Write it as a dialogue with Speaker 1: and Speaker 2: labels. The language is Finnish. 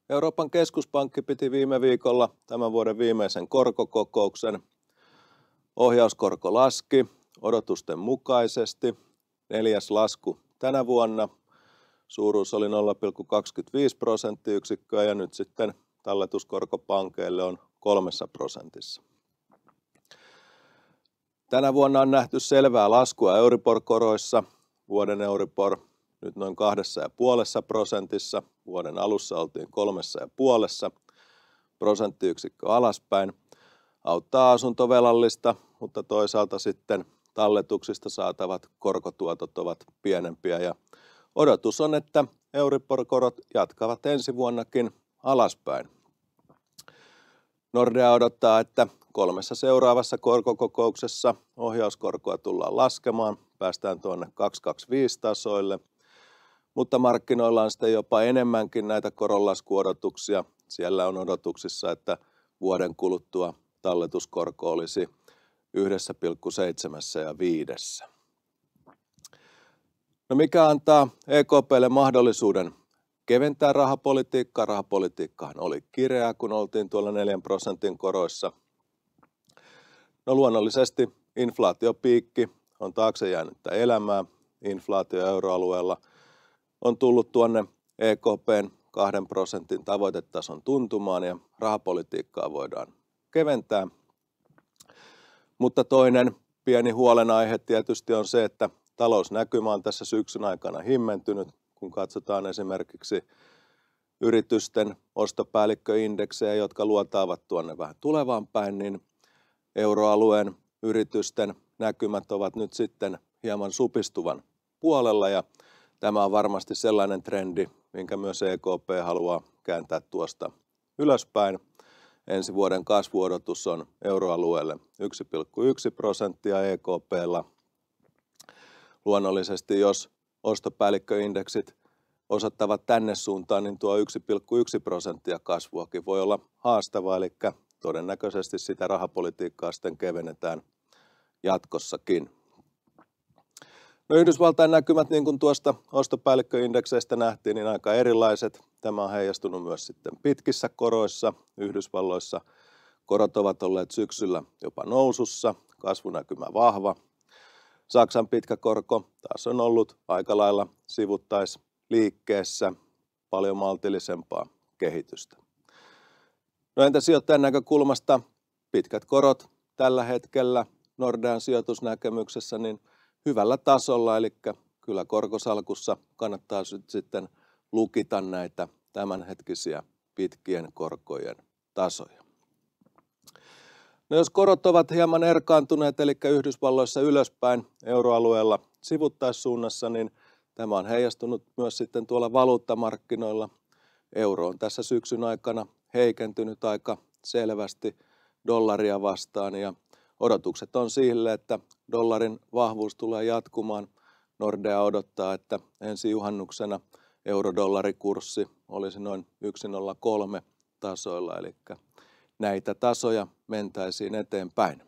Speaker 1: Euroopan keskuspankki piti viime viikolla tämän vuoden viimeisen korkokokouksen. Ohjauskorko laski odotusten mukaisesti. 4. lasku tänä vuonna. Suuruus oli 0,25% ja nyt sitten talletuskorko pankeille on 3%. Tänä vuonna on nähty selvää laskua Euribor-koroissa. Vuoden Euribor nyt noin 2,5%. Vuoden alussa oltiin 3,5%. Prosenttiyksikkö alaspäin. Auttaa asuntovelallista, mutta toisaalta sitten talletuksista saatavat korkotuotot ovat pienempiä ja odotus on, että Euribor-korot jatkavat ensi vuonnakin alaspäin. Nordea odottaa, että 3 seuraavassa korkokokouksessa ohjauskorkoa tullaan laskemaan. Päästään tuonne 2,25 tasoille, mutta markkinoilla on sitten jopa enemmänkin näitä koronlaskuodotuksia. Siellä on odotuksissa, että vuoden kuluttua talletuskorko olisi 1,7 ja 5. No mikä antaa EKP:lle mahdollisuuden keventää rahapolitiikkaa? Rahapolitiikkahan oli kireää, kun oltiin tuolla 4% koroissa. No luonnollisesti inflaatiopiikki on taakse jäänyttä elämää. Inflaatio euroalueella on tullut tuonne EKP:n 2% tavoitetason tuntumaan ja rahapolitiikkaa voidaan keventää. Mutta toinen pieni huolenaihe tietysti on se, että talousnäkymä on tässä syksyn aikana himmentynyt. Kun katsotaan esimerkiksi yritysten ostopäällikköindeksejä, jotka luotaavat tuonne vähän tulevaan päin, niin euroalueen yritysten näkymät ovat nyt sitten hieman supistuvan puolella ja tämä on varmasti sellainen trendi, minkä myös EKP haluaa kääntää tuosta ylöspäin. Ensi vuoden kasvuodotus on euroalueelle 1,1% EKP:llä. Luonnollisesti jos ostopäällikköindeksit osoittavat tänne suuntaan, niin tuo 1,1% kasvuakin voi olla haastavaa, eli todennäköisesti sitä rahapolitiikkaa sitten kevennetään jatkossakin. No Yhdysvaltain näkymät, niin kuin tuosta ostopäällikköindekseistä nähtiin, niin aika erilaiset. Tämä on heijastunut myös sitten pitkissä koroissa. Yhdysvalloissa korot ovat olleet syksyllä jopa nousussa, kasvunäkymä vahva. Saksan pitkä korko taas on ollut aika lailla sivuttaisliikkeessä, paljon maltillisempaa kehitystä. No entä sijoittajan näkökulmasta pitkät korot tällä hetkellä Nordean sijoitusnäkemyksessä niin hyvällä tasolla, eli kyllä korkosalkussa kannattaa sitten lukita näitä tämänhetkisiä pitkien korkojen tasoja. No jos korot ovat hieman erkaantuneet, eli Yhdysvalloissa ylöspäin, euroalueella sivuttaissuunnassa, niin tämä on heijastunut myös sitten tuolla valuuttamarkkinoilla. Euro on tässä syksyn aikana heikentynyt aika selvästi dollaria vastaan ja odotukset on sille, että dollarin vahvuus tulee jatkumaan. Nordea odottaa, että ensi juhannuksena eurodollarikurssi olisi noin 1,03 tasoilla, eli näitä tasoja mentäisiin eteenpäin.